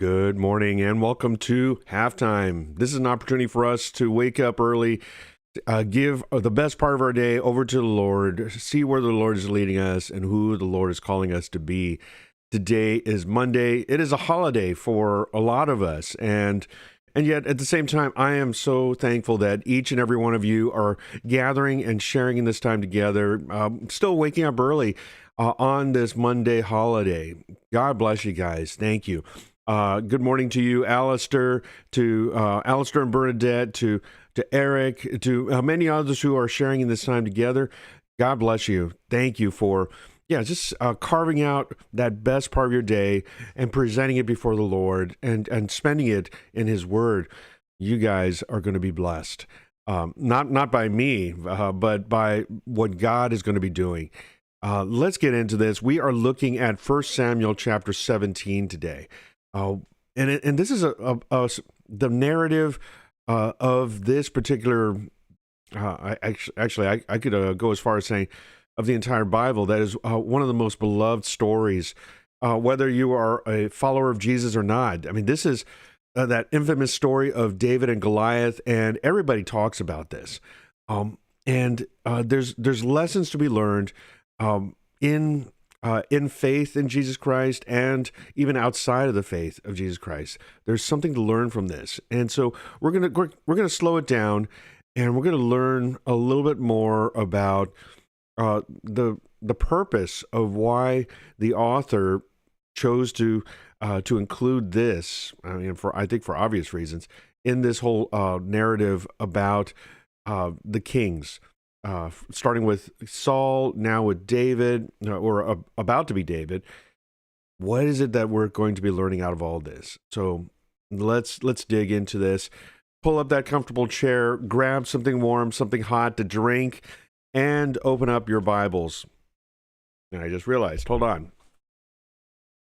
Good morning and welcome to halftime. This is an opportunity for us to wake up early, give the best part of our day over to the Lord, see where the Lord is leading us and who the Lord is calling us to be. Today is Monday. It is a holiday for a lot of us, and yet at the same time, I am so thankful that each and every one of you are gathering and sharing in this time together, still waking up early on this Monday holiday. God bless you guys. Thank you. Good morning to you, Alistair, to Alistair and Bernadette, to Eric, to many others who are sharing in this time together. God bless you. Thank you for, just carving out that best part of your day and presenting it before the Lord and spending it in His Word. You guys are going to be blessed. Not by me, but by what God is going to be doing. Let's get into this. We are looking at 1 Samuel chapter 17 today. And this is the narrative of this particular. I could go as far as saying of the entire Bible. That is one of the most beloved stories, whether you are a follower of Jesus or not. I mean, this is that infamous story of David and Goliath, and everybody talks about this. And there's lessons to be learned in faith in Jesus Christ, and even outside of the faith of Jesus Christ. There's something to learn from this, and so we're gonna slow it down, and we're gonna learn a little bit more about the purpose of why the author chose to include this. I mean, I think for obvious reasons, in this whole narrative about the kings. Starting with Saul, now with David, or about to be David. What is it that we're going to be learning out of all this? So let's dig into this. Pull up that comfortable chair, grab something warm, something hot to drink, and open up your Bibles. And I just realized, hold on.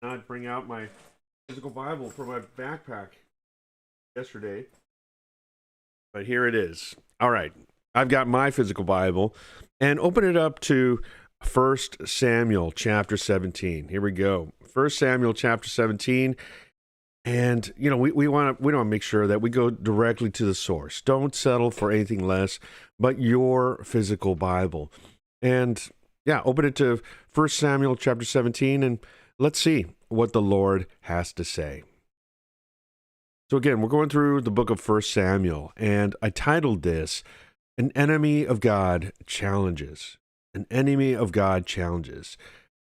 Not bring out my physical Bible from my backpack yesterday, but here it is. All right. I've got my physical Bible, and open it up to 1 Samuel chapter 17. Here we go. 1 Samuel chapter 17. And, we want to make sure that we go directly to the source. Don't settle for anything less but your physical Bible. And, open it to 1 Samuel chapter 17, and let's see what the Lord has to say. So again, we're going through the book of 1 Samuel, and I titled this, An Enemy of God Challenges. An Enemy of God Challenges.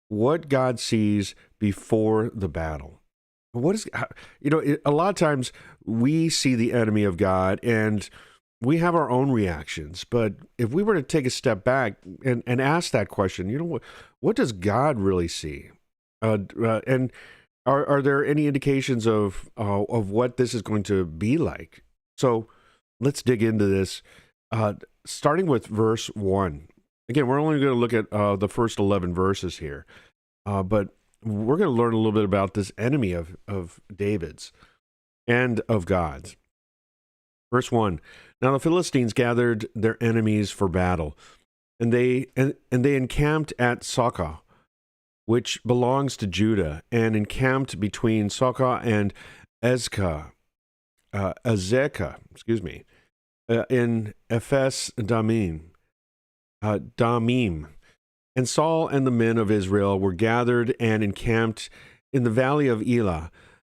What God sees before the battle. A lot of times we see the enemy of God and we have our own reactions. But if we were to take a step back and ask that question, what does God really see? And are there any indications of what this is going to be like? So let's dig into this. Starting with verse 1. Again, we're only going to look at the first 11 verses here, but we're going to learn a little bit about this enemy of David's and of God's. Verse 1. Now the Philistines gathered their enemies for battle, and they encamped at Socoh, which belongs to Judah, and encamped between Socoh and Azekah, in Ephes Damim. And Saul and the men of Israel were gathered and encamped in the valley of Elah,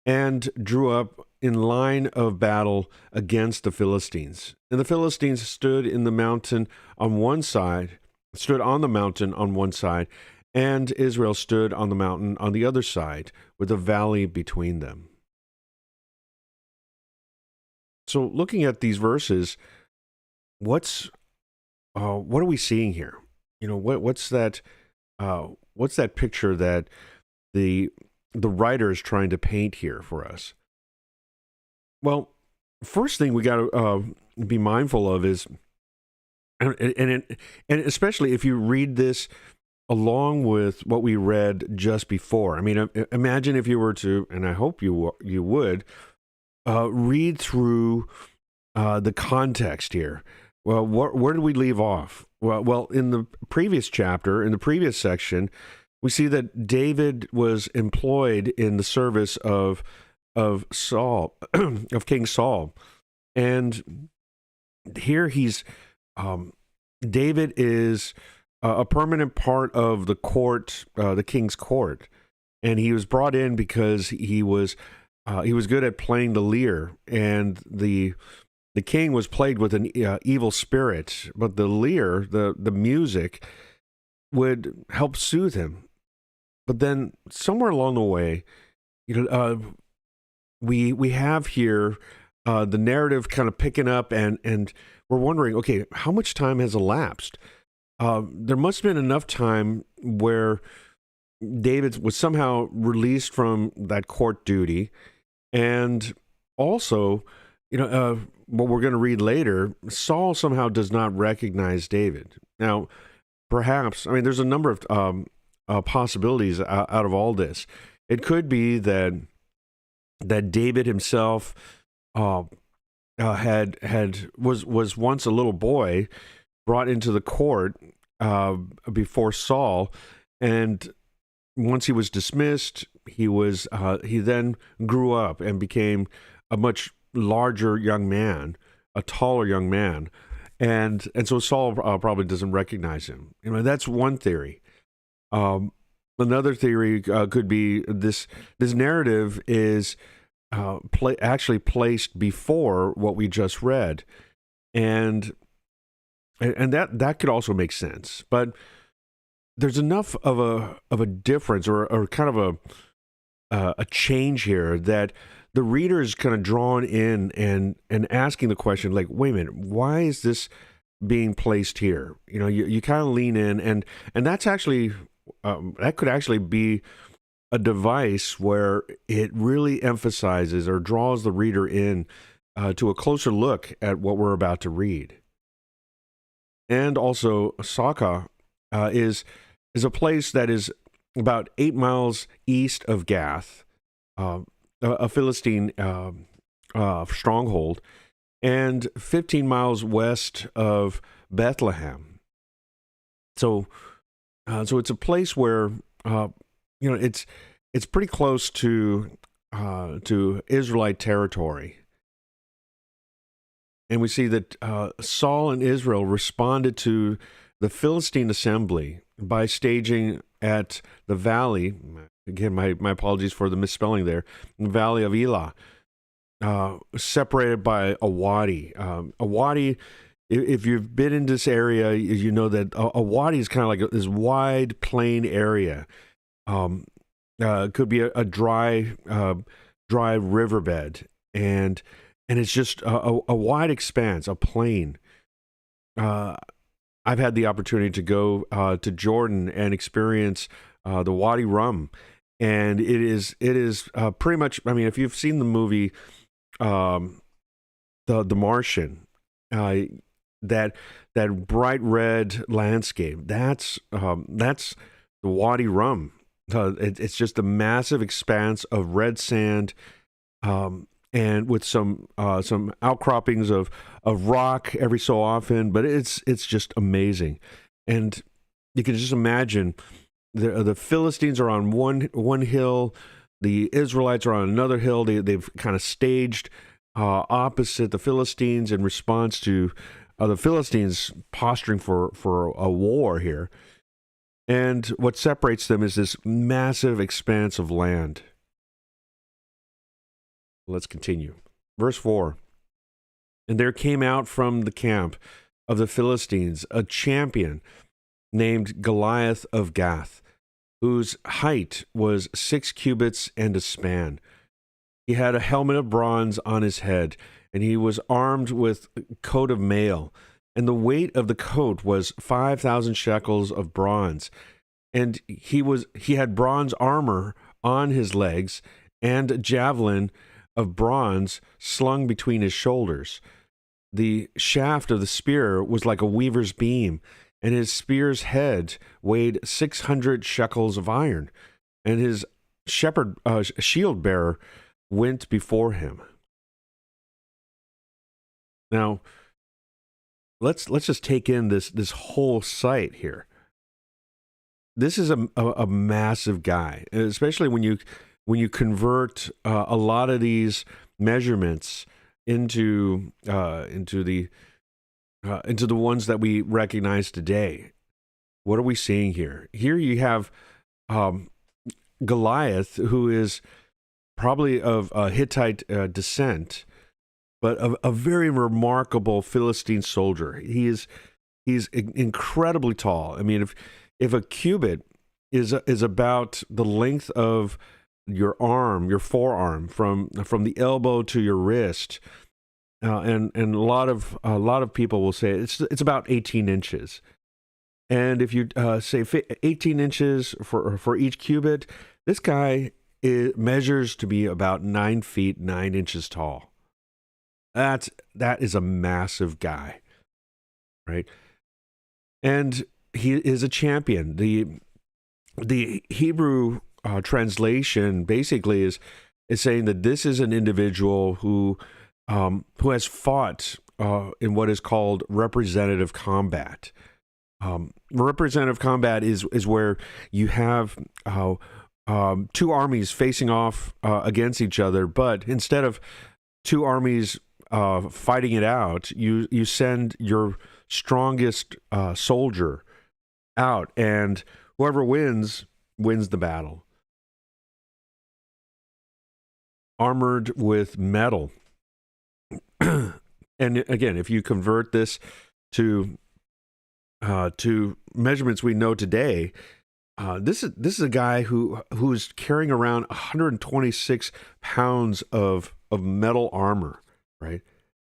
and drew up in line of battle against the Philistines. And the Philistines stood on the mountain on one side, and Israel stood on the mountain on the other side, with a valley between them. So looking at these verses, what are we seeing here? What's that picture that the writer is trying to paint here for us? Well, first thing we got to be mindful of is, and especially if you read this along with what we read just before. I mean, imagine if you were to, and I hope you would, read through the context here. Well, where did we leave off? Well, in the previous chapter, in the previous section, we see that David was employed in the service of of Saul, of King Saul. And here David is a permanent part of the court, the king's court. And he was brought in because he was good at playing the lyre, and the king was plagued with an evil spirit. But the lyre, the music, would help soothe him. But then somewhere along the way, we have here the narrative kind of picking up, and we're wondering, okay, how much time has elapsed? There must have been enough time where David was somehow released from that court duty, and also, what we're going to read later, Saul somehow does not recognize David. Now, perhaps, there's a number of possibilities out of all this. It could be that David himself was once a little boy brought into the court before Saul, and once he was dismissed, he then grew up and became a much larger young man, a taller young man, and so Saul probably doesn't recognize him. That's one theory. Another theory could be this narrative is actually placed before what we just read, and that could also make sense. But there's enough of a difference or kind of a change here that the reader is kind of drawn in and asking the question, like, wait a minute, why is this being placed here? You kind of lean in, and that's actually that could actually be a device where it really emphasizes or draws the reader in to a closer look at what we're about to read. And also, Saka is a place that is about 8 miles east of Gath, a Philistine stronghold, and 15 miles west of Bethlehem. So it's a place where it's pretty close to Israelite territory. And we see that Saul and Israel responded to the Philistine assembly by staging at the valley. Again, my apologies for the misspelling there. The valley of Elah, separated by a wadi. A wadi, if you've been in this area, you know that a wadi is kind of like this wide plain area. It could be a dry riverbed, and it's just a wide expanse, a plain. I've had the opportunity to go to Jordan and experience the Wadi Rum, and it is pretty much. If you've seen the movie The Martian, that bright red landscape, that's the Wadi Rum. It's just a massive expanse of red sand, and with some outcroppings of rock every so often, but it's just amazing. And you can just imagine the Philistines are on one hill, the Israelites are on another hill. They've kind of staged opposite the Philistines in response to the Philistines posturing for a war here. And what separates them is this massive expanse of land. Let's continue. Verse 4. And there came out from the camp of the Philistines a champion named Goliath of Gath, whose height was 6 cubits and a span. He had a helmet of bronze on his head, and he was armed with a coat of mail, and the weight of the coat was 5,000 shekels of bronze. And he had bronze armor on his legs, and a javelin of bronze slung between his shoulders. The shaft of the spear was like a weaver's beam, and his spear's head weighed 600 shekels of iron, and his shield bearer went before him. Now, let's just take in this whole sight here. This is a massive guy, especially when when you convert a lot of these measurements into the ones that we recognize today. What are we seeing here? Here you have Goliath, who is probably of Hittite descent, but a very remarkable Philistine soldier. He's incredibly tall. I mean, if a cubit is about the length of your arm, your forearm, from the elbow to your wrist, and a lot of people will say it's about 18 inches. And if you say 18 inches for each cubit, this guy measures to be about 9 feet 9 inches tall. That is a massive guy, right? And he is a champion. The Hebrew translation basically is saying that this is an individual who has fought in what is called representative combat. Representative combat is where you have two armies facing off against each other, but instead of two armies fighting it out, you send your strongest soldier out, and whoever wins the battle. Armored with metal. And again, if you convert this to measurements we know today, this is a guy who's carrying around 126 pounds of metal armor, right?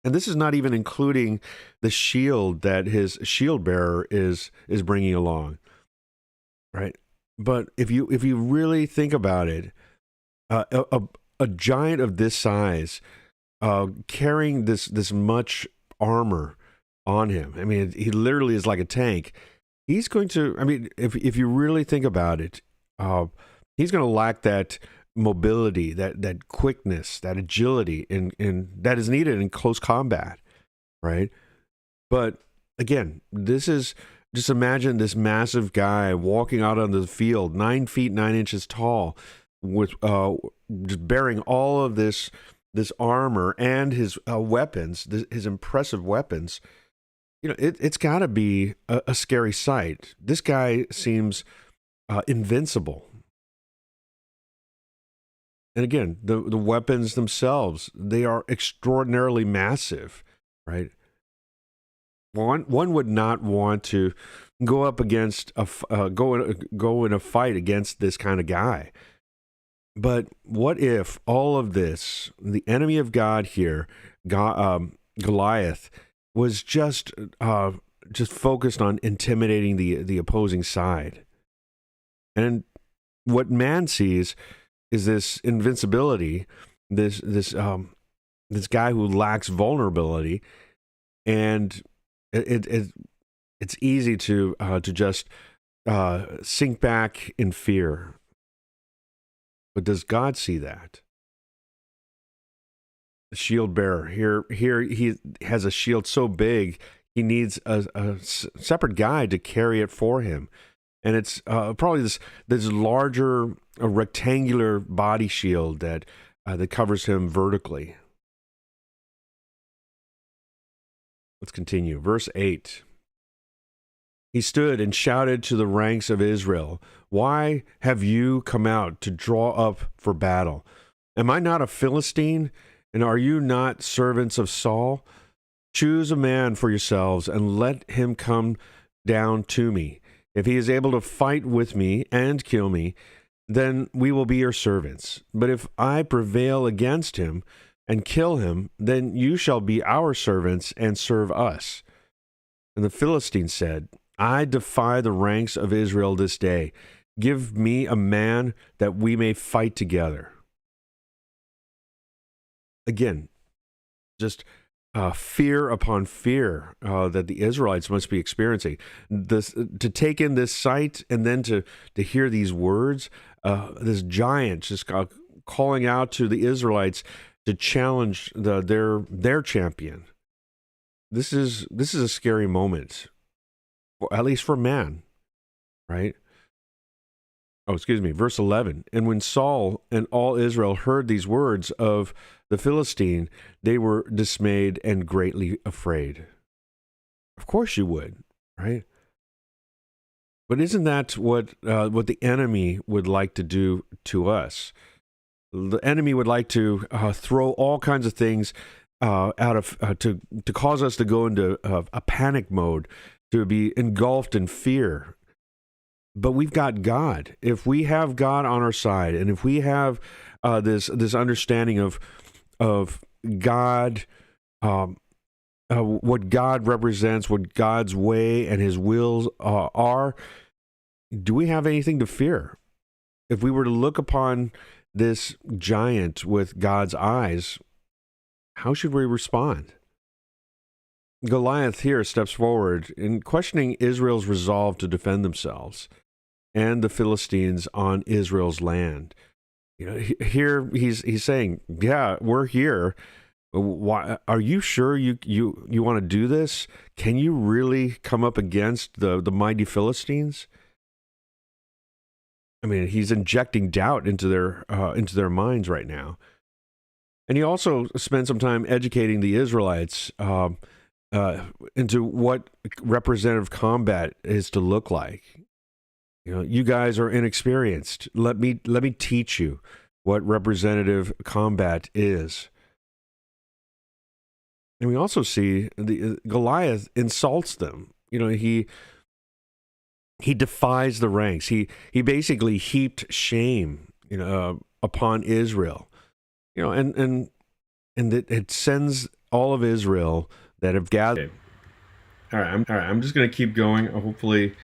And this is not even including the shield that his shield bearer is bringing along, right? But if you really think about it, a giant of this size carrying this much armor on him, I mean, he literally is like a tank. He's going to, I mean, if you really think about it, he's going to lack that mobility, that quickness, that agility in that is needed in close combat, right? But again, this is, just imagine this massive guy walking out on the field, 9 feet 9 inches tall, with just bearing all of this armor and his weapons, his impressive weapons. You know, it's got to be a scary sight. This guy seems invincible. And again, the weapons themselves, they are extraordinarily massive, right? One would not want to go up against go in a fight against this kind of guy. But what if all of this, the enemy of God here, Goliath, was just focused on intimidating the opposing side? And what man sees is this invincibility, this guy who lacks vulnerability, and it's easy to just sink back in fear. But does God see that? The shield bearer here he has a shield so big he needs a separate guy to carry it for him, and it's probably this larger, a rectangular body shield that covers him vertically. Let's continue. Verse 8. He stood and shouted to the ranks of Israel, "Why have you come out to draw up for battle? Am I not a Philistine, and are you not servants of Saul? Choose a man for yourselves and let him come down to me. If he is able to fight with me and kill me, then we will be your servants. But if I prevail against him and kill him, then you shall be our servants and serve us." And the Philistines said, "I defy the ranks of Israel this day. Give me a man that we may fight together." Again, just fear upon fear that the Israelites must be experiencing. To take in this sight and then to hear these words, this giant just calling out to the Israelites to challenge their champion. This is a scary moment, at least for man, right? verse 11. And when Saul and all Israel heard these words of the Philistine, they were dismayed and greatly afraid. Of course you would, right? But isn't that what the enemy would like to do to us? The enemy would like to throw all kinds of things out of to cause us to go into a panic mode, to be engulfed in fear. But we've got God. If we have God on our side, and if we have this understanding of God, what God represents, what God's way and His wills are, do we have anything to fear? If we were to look upon this giant with God's eyes, how should we respond? Goliath here steps forward in questioning Israel's resolve to defend themselves and the Philistines on Israel's land. You know, here he's saying, "Yeah, we're here. Why are you sure you want to do this? Can you really come up against the mighty Philistines?" I mean, he's injecting doubt into their minds right now. And he also spent some time educating the Israelites into what representative combat is to look like. You know, you guys are inexperienced. Let me teach you what representative combat is. And we also see the Goliath insults them. You know, he defies the ranks. He basically heaped shame, you know, upon Israel. You know, and it sends all of Israel that have gathered. Okay. All right, I'm just going to keep going. Hopefully